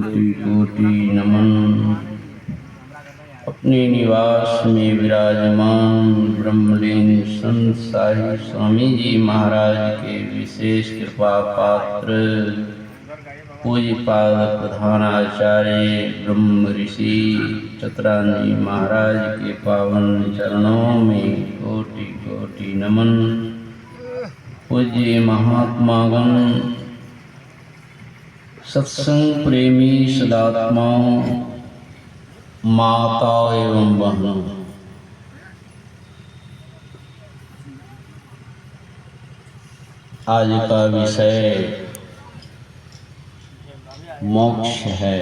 कोटि कोटि नमन। अपने निवास में विराजमान ब्रह्मलीन संत साहिब स्वामी जी महाराज के विशेष कृपा पात्र पूज्यपाद प्रधानाचार्य ब्रह्म ऋषि चतुरानंद महाराज के पावन चरणों में कोटि कोटि नमन। पूज्य महात्मागण, सत्संग प्रेमी सदात्माओं, माता एवं बहनों, आज का विषय मोक्ष है,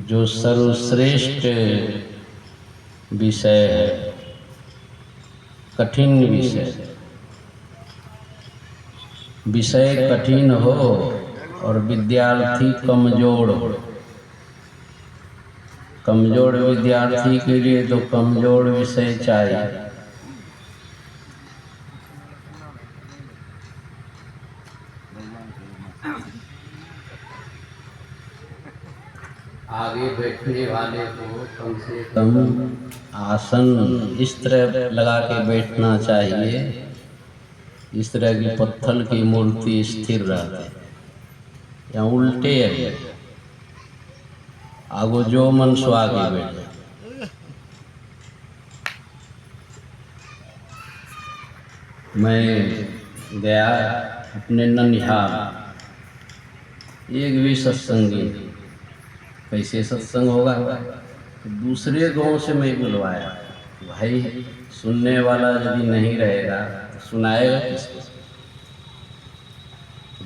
जो सर्वश्रेष्ठ विषय है, कठिन विषय कठिन हो और विद्यार्थी कमजोर विद्यार्थी के लिए तो कमजोर विषय चाहिए। आगे बैठने वाले को कम से कम आसन इस तरह लगा के बैठना चाहिए, इस तरह की पत्थर की मूर्ति स्थिर रहती, या उल्टे है, आगो जो मन सो आगे बैठे। मैं गया अपने ननिहाल, एक भी सत्संगी, कैसे सत्संग होगा, दूसरे गांव से मैं बुलवाया। भाई सुनने वाला यदि नहीं रहेगा तो सुनाएगा किसको?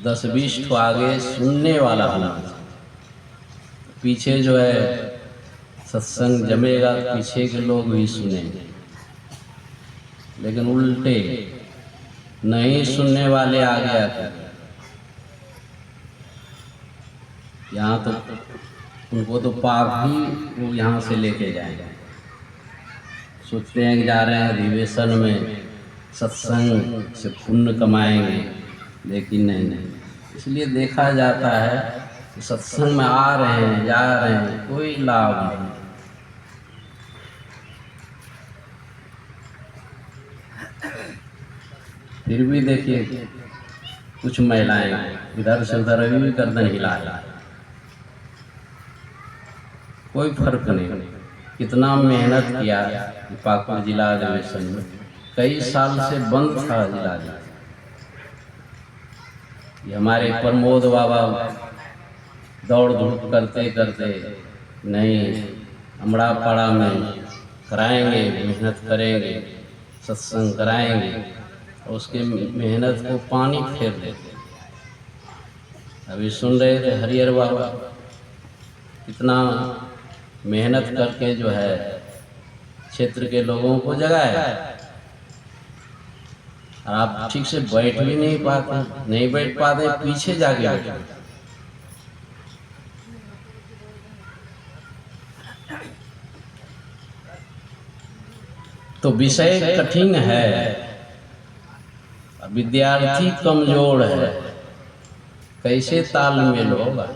10-20 ठो आगे सुनने वाला होना, पीछे जो है सत्संग जमेगा, पीछे के लोग भी सुनेंगे। लेकिन उल्टे नहीं सुनने वाले आगे आते, यहाँ तो उनको तो पाप ही वो यहाँ से लेके जाएंगे। सोचते हैं कि जा रहे हैं अधिवेशन में, सत्संग से पुण्य कमाएंगे, लेकिन नहीं। इसलिए देखा जाता है कि सत्संग में आ रहे हैं, जा रहे हैं, कोई लाभ नहीं। फिर भी देखिए कुछ महिलाएं इधर से उधर अभी भी गर्दन हिला रही, कोई फर्क नहीं। कितना मेहनत किया पाकुड़ जिला अधिवेशन में, कई साल से बंद था जिला। ये हमारे प्रमोद बाबा दौड़ धूप करते करते नहीं, अमड़ा पाड़ा में कराएंगे, मेहनत करेंगे, सत्संग कराएंगे, और उसके मेहनत को पानी फेर देते। अभी सुन रहे थे हरिहर बाबा कितना मेहनत करके जो है क्षेत्र के लोगों को जगाया, और आप ठीक से बैठ भी नहीं पाते, पीछे जाके बैठे। तो विषय कठिन है, विद्यार्थी कमजोर है, कैसे तालमेल होगा?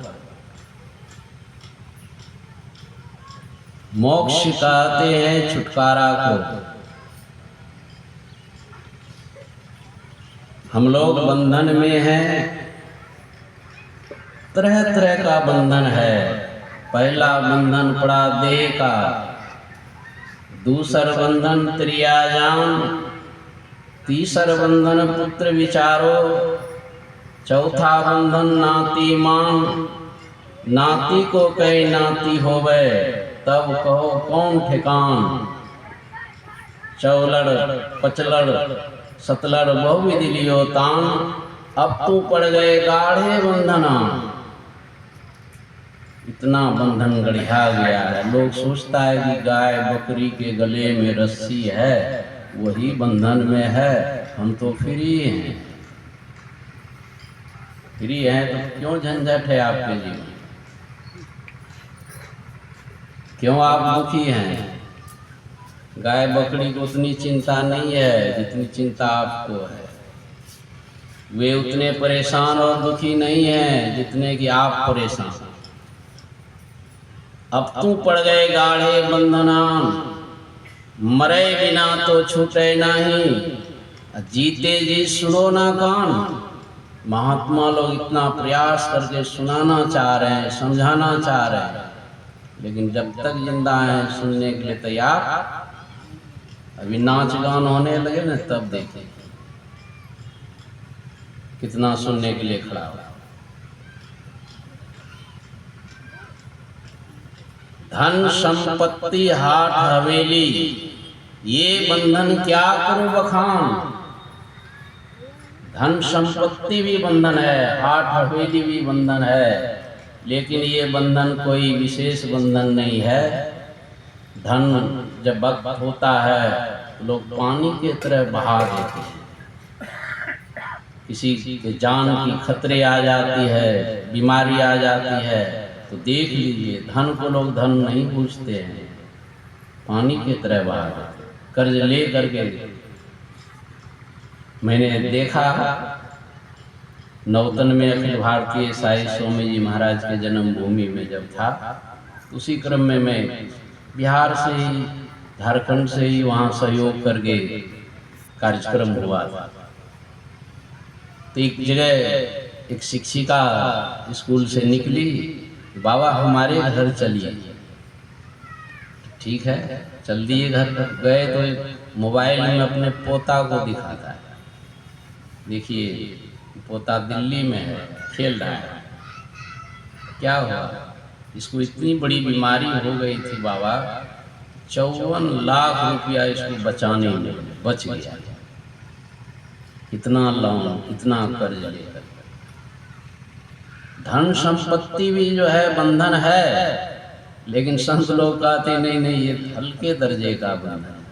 मोक्ष कहते हैं छुटकारा को। हम लोग बंधन में हैं, तरह तरह का बंधन है। पहला बंधन पड़ा देह का, दूसरा बंधन त्रियाजान, तीसरा बंधन पुत्र विचारो, चौथा बंधन नाती मान। नाती को कई नाती होवे, तब कहो कौन ठिकान। चौलड़ पचलड़ सतलड़ बहुविधि लियो तान, अब तू पड़ गए गाढ़े बंधना। इतना बंधन गढ़ा गया है। लोग सोचता है कि गाय बकरी के गले में रस्सी है, वही बंधन में है, हम तो फ्री हैं। फ्री हैं तो क्यों झंझट है आपके जीवन? क्यों आप दुखी हैं? गाय बकरी को उतनी चिंता नहीं है जितनी चिंता आपको है। वे उतने परेशान और दुखी नहीं हैं जितने कि आप परेशान। अब तू पड़ गए गाढ़े बंधनान, मरे बिना तो छूटे नहीं, जीते जी सुनो ना कान। महात्मा लोग इतना प्रयास करके सुनाना चाह रहे हैं, समझाना चाह रहे हैं, लेकिन जब तक जिंदा हैं सुनने के लिए तैयार। अभी नाच गान होने लगे ना तब देखें कितना सुनने के लिए खड़ा हो। धन संपत्ति हाट हवेली, ये बंधन क्या करूं बखान। धन संपत्ति भी बंधन है, हाट हवेली भी बंधन है, लेकिन ये बंधन कोई विशेष बंधन नहीं है। धन जब वक्त होता है तो लोग पानी की तरह बहा देते हैं। किसी के जान की खतरे आ जाती है, बीमारी आ जाती है, तो देख लीजिए धन को लोग धन नहीं पूछते हैं, पानी की तरह बहा देते। कर्ज ले करके मैंने देखा नौतन में अखिल भारतीय साई स्वामी जी महाराज के जन्मभूमि में जब था, उसी क्रम में मैं बिहार से ही, झारखंड से ही वहाँ सहयोग करके कार्यक्रम हुआ था। तो एक जगह एक शिक्षिका स्कूल से निकली, बाबा हमारे घर चलिए। ठीक है, चल दिए घर गए तो मोबाइल में अपने पोता को दिखाता है, देखिए पोता दिल्ली में है, खेल रहा है। क्या हुआ, इसको इतनी बड़ी बीमारी हो गई थी बाबा, 54 लाख रुपया इसको बचाने में बच गया। इतना लोन, इतना कर्ज लेकर। धन संपत्ति भी जो है बंधन है, लेकिन संत लोग कहते नहीं नहीं ये हल्के दर्जे का बंधन।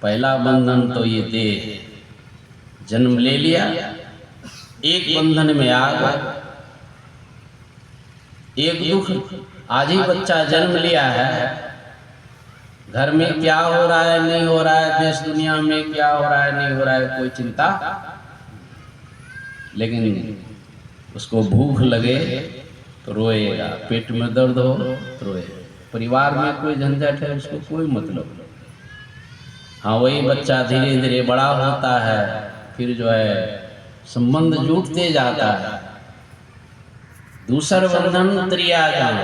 पहला बंधन तो ये देह, जन्म ले लिया, एक बंधन में आ गया, एक दुख। आज ही बच्चा जन्म लिया है, घर में क्या हो रहा है नहीं हो रहा है, देश दुनिया में क्या हो रहा है नहीं हो रहा है, कोई चिंता, लेकिन उसको भूख लगे तो रोएगा, पेट में दर्द हो तो रोएगा। परिवार में कोई झंझट है उसको कोई मतलब नहीं। हाँ, वही बच्चा धीरे धीरे बड़ा होता है, फिर जो है संबंध जुटते जाता है। दूसरा बंधन त्रियाजान,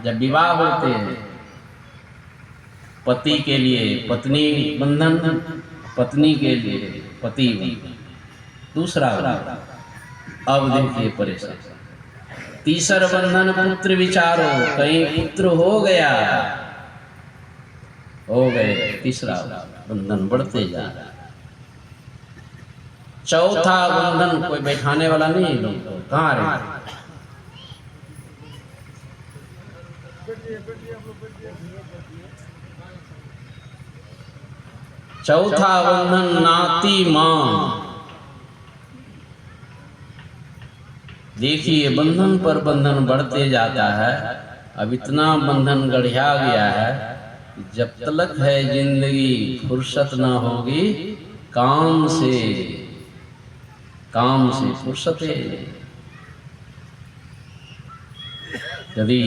जब विवाह होते हैं, पति के लिए पत्नी बंधन, पत्नी के लिए पति बंधन। दूसरा बंधन, अब देखिए परेशान। तीसरा बंधन पुत्र विचारो, कहीं पुत्र हो गया, हो गए, तीसरा बंधन बढ़ते जा रहा है। चौथा बंधन कोई बैठाने वाला नहीं, लोग कहाँ रहे। चौथा बंधन नाती मां। देखिए बंधन पर बंधन बढ़ते जाता है। अब इतना बंधन गढ़ा गया है, जब तलक है जिंदगी फुर्सत ना होगी काम से, काम से फुर्सत है। यदि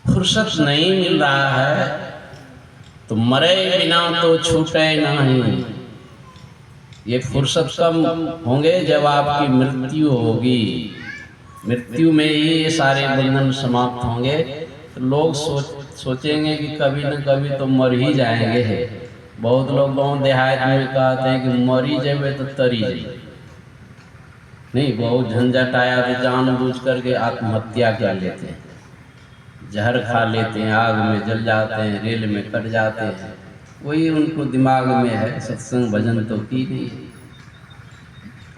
फुर्सत नहीं मिल रहा है तो मरे बिना तो छूटे नहीं। ये फुर्सत कब होंगे, जब आपकी मृत्यु होगी। मृत्यु में ही ये सारे बंधन समाप्त होंगे। तो लोग सोचेंगे कि कभी न कभी तो मर ही जाएंगे। बहुत लोग गाँव देहात में कहते हैं कि मरी जाए तो तरी जाए। नहीं, बहुत झंझट आया तो जानबूझ करके आत्महत्या कर लेते हैं, जहर खा लेते हैं, आग में जल जाते हैं, रेल में कट जाते हैं। वही उनको दिमाग में है, सत्संग भजन तो की नहीं।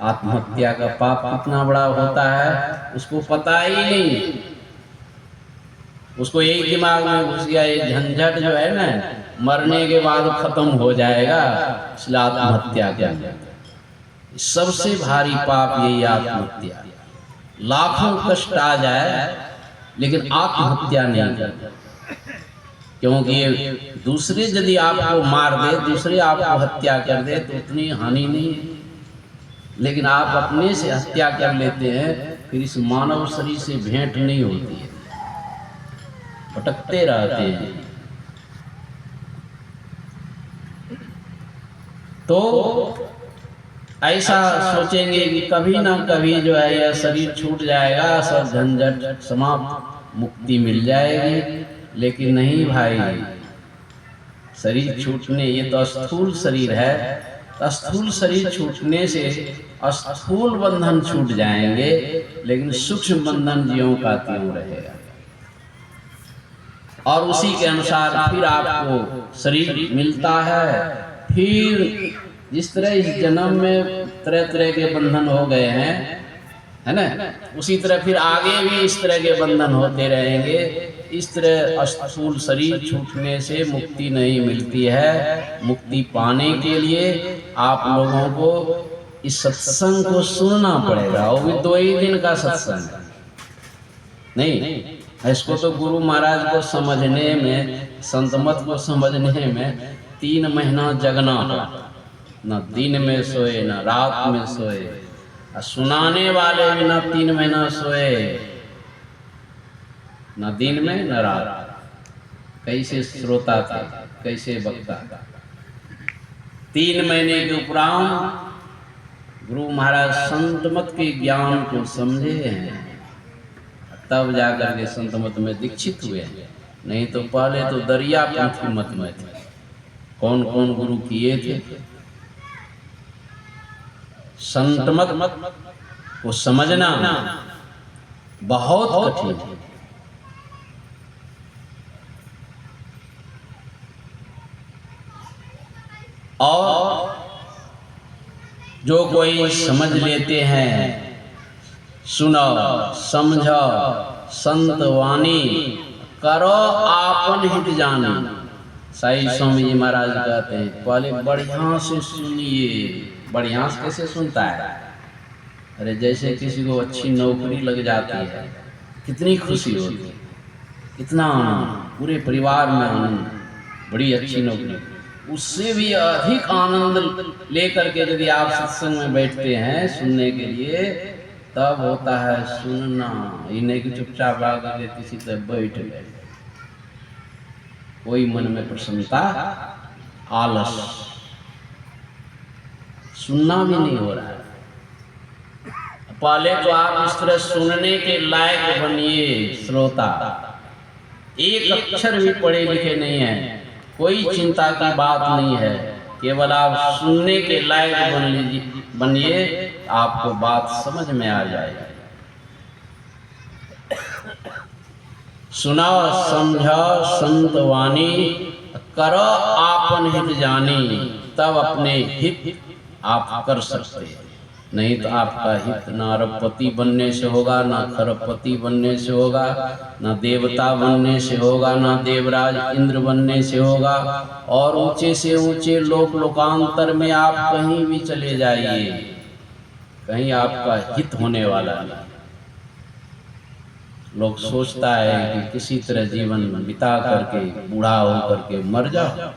आत्महत्या का पाप कितना बड़ा होता है उसको पता ही नहीं। उसको यही दिमाग में घुस गया, ये झंझट जो है ना मरने के बाद खत्म हो जाएगा, इसलिए आत्महत्या कर। सबसे भारी पाप यही आत्महत्या। लाखों कष्ट आ जाए लेकिन आत्महत्या नहीं करना, क्योंकि ये दूसरे यदि आपको मार दे, दूसरे आपको हत्या कर दे तो उतनी हानि नहीं है। लेकिन आप अपने से हत्या कर लेते हैं, फिर इस मानव शरीर से भेंट नहीं होती है, भटकते रहते हैं। तो ऐसा सोचेंगे कि कभी ना कभी जो है यह शरीर छूट जाएगा, सब झंझट समाप्त, मुक्ति मिल जाएगी। लेकिन नहीं भाई, शरीर छूटने, ये तो स्थूल शरीर है, स्थूल शरीर छूटने से स्थूल बंधन छूट जाएंगे, लेकिन सूक्ष्म बंधन ज्यों का त्यों रहेगा। और उसी के अनुसार फिर आपको शरीर मिलता है। फिर जिस तरह इस जन्म में तरह तरह के बंधन हो गए हैं, है ना, उसी तरह फिर आगे भी इस तरह के बंधन होते रहेंगे। इस तरह स्थूल शरीर छूटने से मुक्ति नहीं मिलती है। मुक्ति पाने के लिए आप लोगों को इस सत्संग को सुनना पड़ेगा। वो भी 2 ही दिन का सत्संग नहीं, इसको तो गुरु महाराज को समझने में, संत मत को समझने में 3 महीना जगना पड़ा। न दिन में सोए, न रात में सोए, और सुनाने वाले भी न 3 महीना सोए, न दिन में न रात। कैसे श्रोता था, कैसे वक्ता था। 3 महीने के उपरांत गुरु महाराज संत मत के ज्ञान को समझे हैं, तब जाकर के संत मत में दीक्षित हुए। नहीं तो पहले तो दरिया पंथी मत में थे। कौन कौन गुरु किए थे। संत मत को समझना बहुत कठिन है। और जो कोई समझ लेते हैं, सुनो समझो संत वाणी, करो आपन हित जानी। साई स्वामी जी महाराज कहते हैं, पहले बढ़िया से सुनिए। बढ़िया से कैसे सुनता है? अरे जैसे किसी को अच्छी नौकरी लग जाती है, कितनी खुशी होती है, कितना आनंद, पूरे परिवार में आनंद, बड़ी अच्छी नौकरी। उससे भी अधिक आनंद लेकर के यदि आप सत्संग में बैठते हैं सुनने के लिए, तब होता है सुनना। इन्हें कि चुपचाप आकर किसी से बैठ गए, कोई मन में प्रसन्नता, आलस, सुनना भी नहीं हो रहा है। पहले तो आप इस तरह सुनने के लायक बनिए श्रोता। एक अक्षर भी पढ़े लिखे नहीं है, कोई चिंता की बात नहीं है, केवल आप सुनने के लायक बनिए, आपको बात समझ में आ जाएगी। सुनो समझो संत वाणी, करो आपन हित जानी। तब अपने हित आप कर सकते हैं। नहीं तो आपका हित ना अरबपति बनने से होगा, ना खरबपति बनने से होगा, ना देवता बनने से होगा, ना देवराज इंद्र बनने से होगा। और ऊंचे से ऊंचे लोकांतर में आप कहीं भी चले जाइए, कहीं आपका हित होने वाला नहीं। लोग सोचता है कि किसी तरह जीवन बिता करके बूढ़ा होकर के मर जाओ।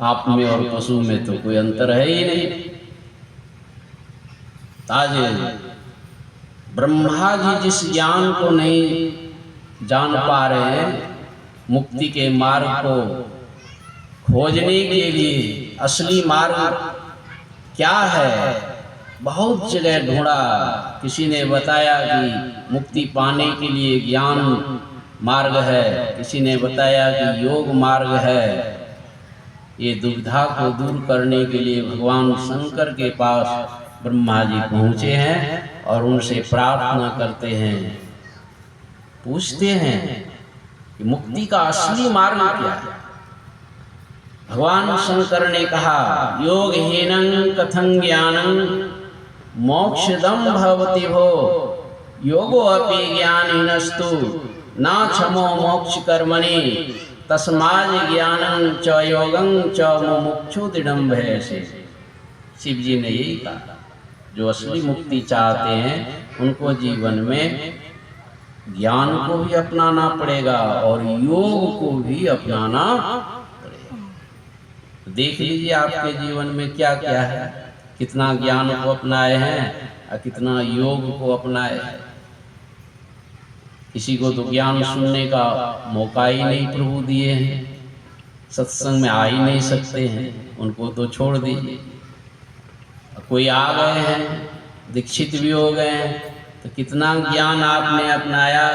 आप में और पशु में तो कोई अंतर है ही नहीं। आज ब्रह्मा जी जिस ज्ञान को नहीं जान पा रहे हैं, मुक्ति के मार्ग को खोजने के लिए असली मार्ग क्या है, बहुत जगह ढूंढा। किसी ने बताया कि मुक्ति पाने के लिए ज्ञान मार्ग है, किसी ने बताया कि योग मार्ग है। ये दुविधा को दूर करने के लिए भगवान शंकर के पास ब्रह्मा जी पहुँचे हैं और उनसे प्रार्थना करते हैं, पूछते हैं कि मुक्ति का असली मार्ग क्या है। भगवान शंकर ने कहा, योग हीनं कथं ज्ञानं मोक्षदं भवति भो, योगो अपि ज्ञानहीनस्तु ना क्षमो मोक्ष कर्मणि, तस्माद् ज्ञानं च योगं च मुमुक्षु दृढ़ं भयसे। शिव जी ने यही कहा, जो असली मुक्ति चाहते हैं उनको जीवन में ज्ञान को भी अपनाना पड़ेगा और योग को भी अपनाना पड़ेगा। देख लीजिए आपके जीवन में क्या क्या है। कितना ज्ञान को अपनाए हैं और कितना योग को अपनाए हैं। किसी को तो ज्ञान सुनने का मौका ही नहीं प्रभु दिए हैं, सत्संग में आ ही नहीं सकते हैं, उनको तो छोड़ दीजिए। कोई आ गए हैं, दीक्षित भी हो गए हैं, तो कितना ज्ञान आपने अपनाया,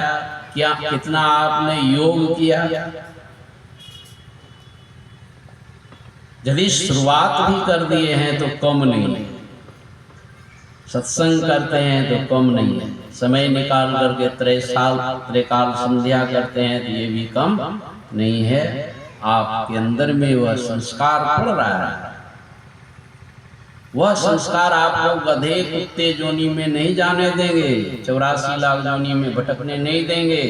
क्या कितना आपने योग किया। यदि शुरुआत भी कर दिए हैं तो कम नहीं है, सत्संग करते हैं तो कम नहीं है, समय निकाल करके त्रैकाल संध्या करते हैं तो ये भी कम नहीं है। आपके अंदर में वह संस्कार पड़ रहा है, वह संस्कार आपको गधे कुत्ते जोनी में नहीं जाने देंगे, 84 लाख जोनी में भटकने नहीं देंगे।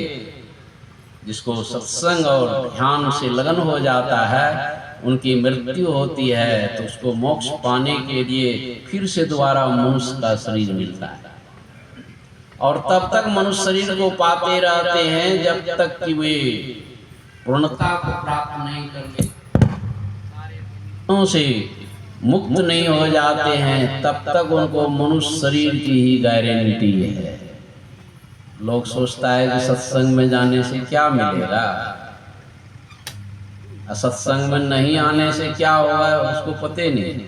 जिसको सत्संग और ध्यान से लगन हो जाता है, उनकी मृत्यु होती है तो उसको मोक्ष पाने के लिए फिर से दोबारा मनुष्य का शरीर मिलता है, और तब तक मनुष्य शरीर को पाते रहते हैं जब तक कि वे पूर्णता को प्राप्त नहीं करके से मुक्त नहीं हो जाते हैं, तब तक उनको मनुष्य शरीर की ही गारंटी है। लोग सोचता है कि सत्संग में जाने से क्या मिलेगा, सत्संग में नहीं आने से क्या होगा उसको पता ही नहीं।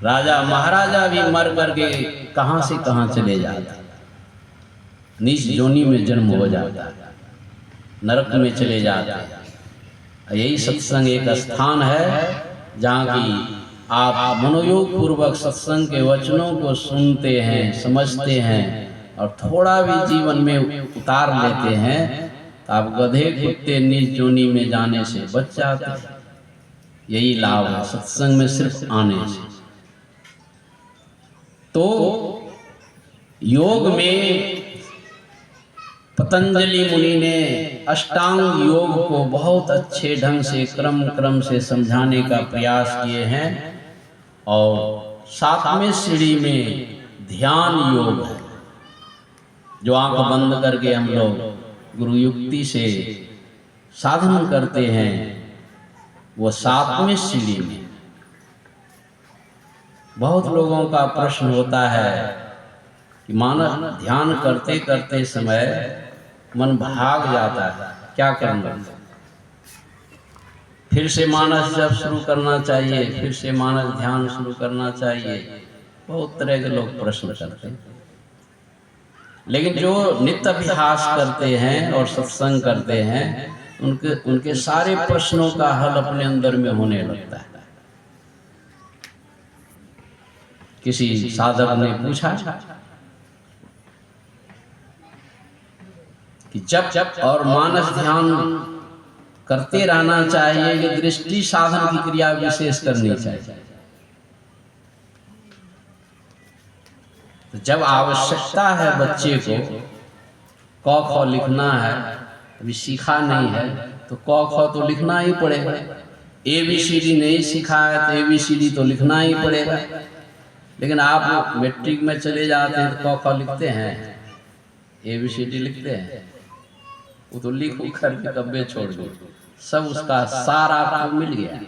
राजा महाराजा भी मर करके कहां से कहां चले जाते, नीच जोनी में जन्म हो जाता, नरक में चले जाते। यही सत्संग एक स्थान है जहाँ की आप मनोयोग पूर्वक सत्संग के वचनों को सुनते हैं, समझते हैं और थोड़ा भी जीवन में उतार लेते हैं तो आप गधे कुत्ते नीच जोनी में जाने से बच जाते हैं। यही लाभ है सत्संग में सिर्फ आने से। तो योग में पतंजलि मुनि ने अष्टांग योग को बहुत अच्छे ढंग से क्रम से समझाने का प्रयास किए हैं, और 7वें सीढ़ी में ध्यान योग है, जो आंख बंद करके हम लोग गुरु युक्ति से साधन करते हैं, वो 7वें सीढ़ी में। बहुत लोगों का प्रश्न होता है कि मानव ध्यान करते करते समय मन भाग जाता है, क्या करना, फिर से मानस जब शुरू करना चाहिए, फिर से मानस ध्यान शुरू करना चाहिए। बहुत तरह के लोग प्रश्न करते हैं, लेकिन जो नित्य अभ्यास करते हैं और सत्संग करते हैं, उनके सारे प्रश्नों का हल अपने अंदर में होने लगता है। किसी साधक ने पूछा कि जब और मानस ध्यान करते रहना चाहिए कि दृष्टि साधन की क्रिया विशेष करनी चाहिए। तो जब आवश्यकता है बच्चे को क ख लिखना है, अभी सीखा नहीं है तो क ख तो लिखना ही पड़ेगा। ABCD नहीं सीखा है तो ABCD तो लिखना ही पड़ेगा। लेकिन आप मैट्रिक में चले जाते हैं तो क ख लिखते हैं, ABCD लिखते हैं, वो तो लिख करके कब्बे छोड़ दो, सब उसका सार आपको मिल गया।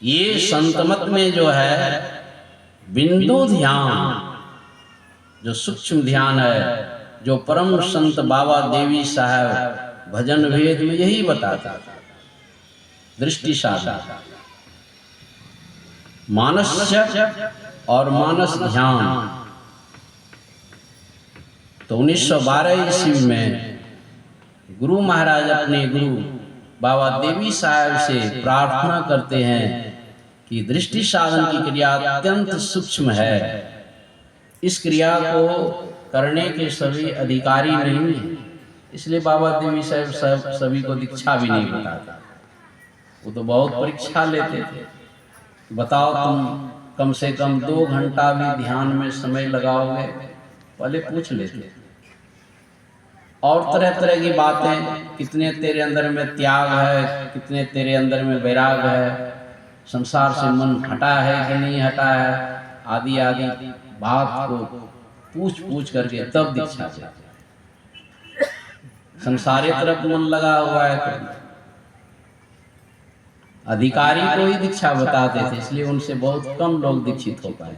ये संतमत में जो है बिंदु ध्यान, जो सूक्ष्म ध्यान है, जो परम संत बाबा देवी साहब भजन भेद में यही बताता, दृष्टि साधन, मानस्य और मानस ध्यान। तो 1912 ईस्वी में गुरु महाराज अपने गुरु बाबा देवी साहब से प्रार्थना करते हैं कि दृष्टि साधन की क्रिया अत्यंत सूक्ष्म है, इस क्रिया को करने के सभी अधिकारी नहीं हैं। इसलिए बाबा देवी साहब सभी को दीक्षा भी नहीं बताते, वो तो बहुत परीक्षा लेते थे। बताओ तुम कम से कम 2 घंटा भी ध्यान में समय लगाओगे, पहले पूछ लेते। और तरह तरह की बातें, कितने तेरे अंदर में त्याग है, कितने तेरे अंदर में वैराग है, संसार से मन हटा है कि नहीं हटा है, आदि आदि बात को पूछ करके तब दीक्षा देते। संसारी तरफ मन लगा हुआ है तो अधिकारी को ही दीक्षा बताते थे, इसलिए उनसे बहुत कम लोग दीक्षित हो पाए।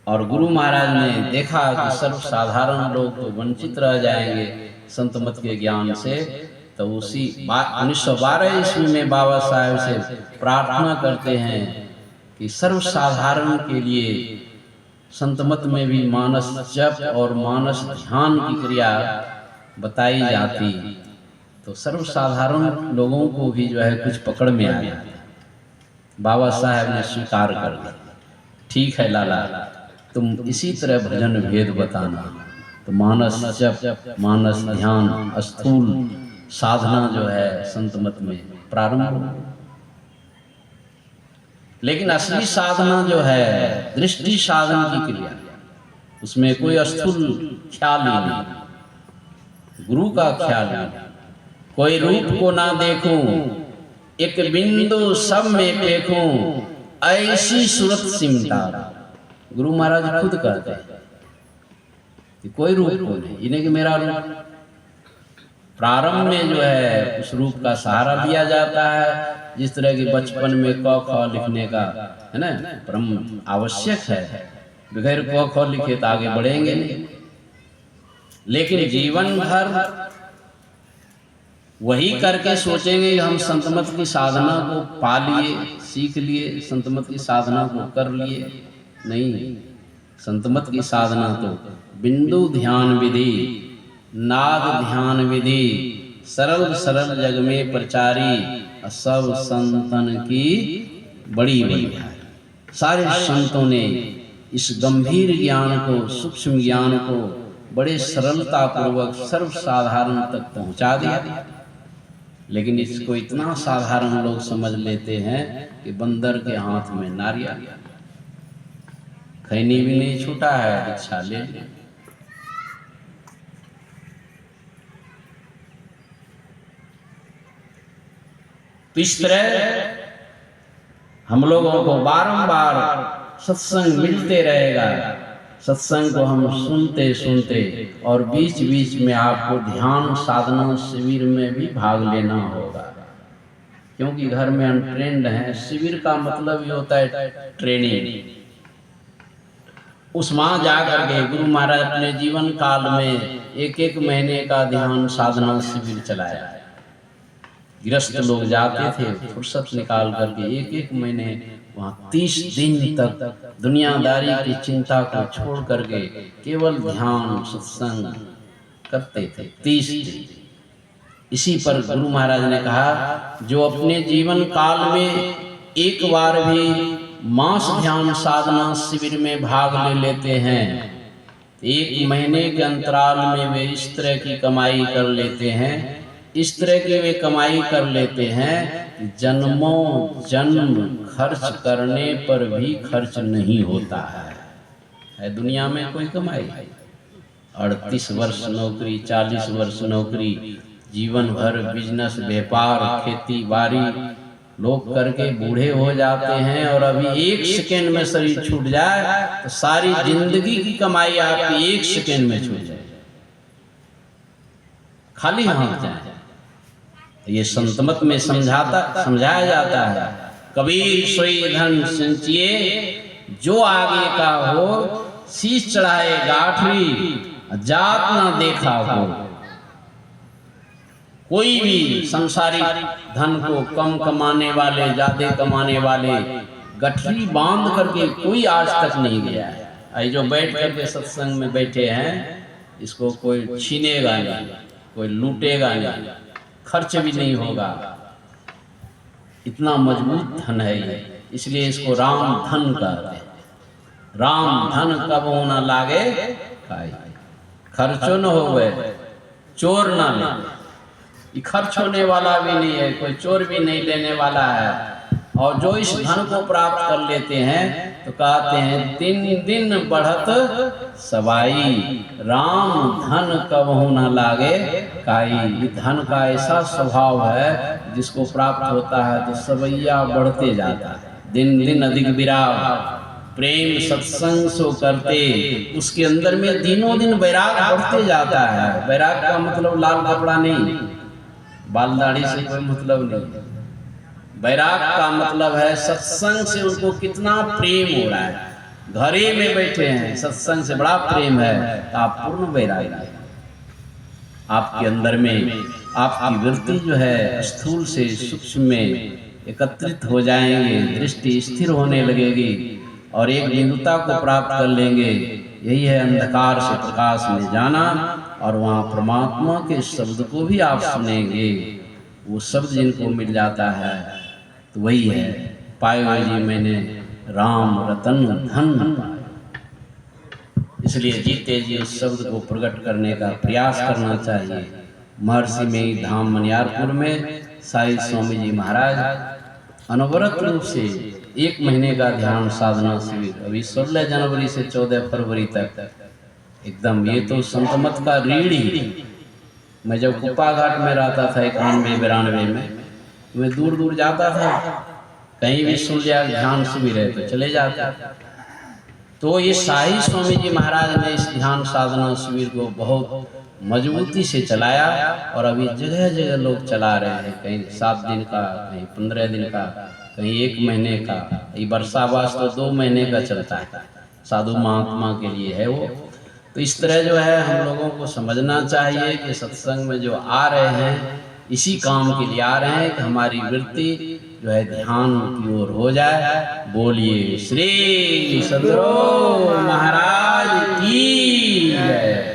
और गुरु महाराज ने देखा कि सर्वसाधारण लोग तो वंचित रह जाएंगे संत मत के ज्ञान से, तो उसी 1912 ईस्वी में बाबा साहेब से प्रार्थना करते हैं कि सर्वसाधारण के लिए संत मत में भी मानस जप और मानस ध्यान की क्रिया बताई जाती तो सर्वसाधारण लोगों को भी जो है कुछ पकड़ में आ जाता। बाबा साहेब ने स्वीकार कर लिया, ठीक है लाला, तुम इसी तरह भजन भेद बताना। तो मानस जप, मानस ध्यान, स्थूल साधना जो है संत मत में प्रारंभ हो। लेकिन असली साधना जो है दृष्टि साधन की क्रिया, उसमें कोई स्थूल ख्याल ही नहीं, गुरु का ख्याल नहीं। कोई रूप को ना देखूं, एक बिंदु सब में देखूं, ऐसी सूरत सिमटा। गुरु महाराज खुद कहते हैं कि कोई रूप को नहीं, इन्हें कि मेरा रूप। प्रारंभ में जो है उस रूप का सहारा दिया जाता है, जिस तरह की बचपन में क ख लिखने का है ना परम आवश्यक है, बगैर क ख लिखे तो आगे बढ़ेंगे नहीं। लेकिन जीवन भर वही करके सोचेंगे कि हम संतमत की साधना को पा लिए, सीख लिए, संतमत की साधना को कर लिए। नहीं, संतमत की साधना तो बिंदु ध्यान विधि, नाद ध्यान विधि, सरल सरल जग में प्रचारी, सब संतन की बड़ी बड़ी है। सारे संतों ने इस गंभीर ज्ञान को, सूक्ष्म ज्ञान को बड़े सरलता पूर्वक सर्वसाधारण तक पहुंचा दिया। लेकिन इसको इतना साधारण लोग समझ लेते हैं कि बंदर के हाथ में नारियल, खैनी भी नहीं छूटा है, दीक्षा ले लिया। तो इस तरह हम लोगों को बारंबार सत्संग मिलते रहेगा। सत्संग को हम सुनते सुनते और बीच बीच में आपको ध्यान साधना शिविर में भी भाग लेना होगा, क्योंकि घर में अनट्रेंड हैं। शिविर का मतलब ये होता है ट्रेनिंग। उस वहां जाकर के गुरु महाराज अपने जीवन काल में एक एक महीने का ध्यान साधना शिविर चलाया। गृहस्थ लोग जाते थे फुर्सत निकाल करके एक एक महीने वहाँ 30 दिन तक दुनियादारी की चिंता को छोड़ करके केवल ध्यान सत्संग करते थे 30 दिन। इसी पर गुरु महाराज ने कहा, जो अपने जीवन काल में एक बार भी मास ध्यान साधना शिविर में भाग ले लेते हैं, एक महीने के अंतराल में वे इस तरह की कमाई कर लेते हैं, इस तरह की वे कमाई कर लेते हैं, जन्मों जन्म खर्च करने पर भी खर्च नहीं होता है दुनिया में कोई कमाई। 38 वर्ष नौकरी, 40 वर्ष नौकरी, जीवन भर बिजनेस, व्यापार, खेती बाड़ी लोग करके बूढ़े हो जाते हैं, और अभी एक सेकेंड में शरीर छूट जाए तो सारी जिंदगी की कमाई आपकी एक सेकेंड में छूट जाए, खाली हाथ जाए। ये संतमत में समझाया जाता है, कबीर सोई धन संचिए, जो आगे का हो शीश चढ़ाए गाठरी, जात ना देखा हो। कोई भी संसारिक धन को कम कमाने वाले, ज्यादा कमाने वाले गठरी बांध करके कोई आज तक नहीं गया है। आई जो बैठ करके सत्संग में बैठे हैं, इसको कोई छीनेगा नहीं, कोई लूटेगा नहीं, खर्च भी नहीं होगा, इतना मजबूत धन है ये। इसलिए इसको राम धन कहते हैं। राम धन कब होना लागे खाई, खर्चो न हो गए, चोर ना ले। ये खर्च होने वाला भी नहीं है, कोई चोर भी नहीं लेने वाला है। और जो इस धन को प्राप्त कर लेते हैं तो कहते हैं दिन दिन बढ़त सवाई, राम धन कब होना लागे काई। ये धन का ऐसा स्वभाव है, जिसको प्राप्त होता है तो सवैया बढ़ते जाता है, दिन दिन अधिक विराग, प्रेम सत्संग सो करते, उसके अंदर में दिनों दिन वैराग बढ़ते जाता है। वैराग का मतलब लाल कपड़ा नहीं, बाल दाढ़ी से कोई मतलब नहीं, वैराग का मतलब है सत्संग से उनको कितना प्रेम हो रहा है। घर ही में बैठे हैं, सत्संग से बड़ा प्रेम है, तो आप पूर्ण वैरागी हैं। आपके अंदर में आपकी वृत्ति जो है स्थूल से सूक्ष्म में एकत्रित हो जाएंगे, दृष्टि स्थिर होने लगेगी और एक बिंदुता को प्राप्त कर लेंगे। यही है अंधकार से प्रकाश में जाना, और वहाँ परमात्मा के शब्द को भी आप सुनेंगे। वो शब्द जिनको मिल जाता है तो वही है, पायो जी मैंने राम रतन धन पाया। इसलिए जीते जी उस शब्द को प्रकट करने का प्रयास करना चाहिए। महर्षि में धाम मनियारपुर में साई स्वामी जी महाराज अनवरत रूप से 1 महीने का ध्यान साधना शिविर, अभी 16 जनवरी से 14 फरवरी तक एकदम, ये तो संतमत का रीढ़ ही। मैं जब कुप्पा घाट में रहता था 91-92 में, मैं दूर दूर जाता था, कहीं भी सुन लिया ध्यान शिविर है तो चले जाता। तो ये साई स्वामी जी महाराज ने इस ध्यान साधना शिविर को बहुत मजबूती से चलाया, और अभी जगह जगह लोग चला रहे हैं, कहीं 7 दिन का, कहीं 15 दिन का, कहीं 1 महीने का। ये वर्षावास तो 2 महीने का चलता है, साधु महात्मा के लिए है वो। तो इस तरह जो है हम लोगों को समझना चाहिए कि सत्संग में जो आ रहे हैं इसी काम के लिए आ रहे हैं कि हमारी वृत्ति जो है ध्यान की ओर हो जाए। बोलिए श्री सद्गुरु महाराज की जय।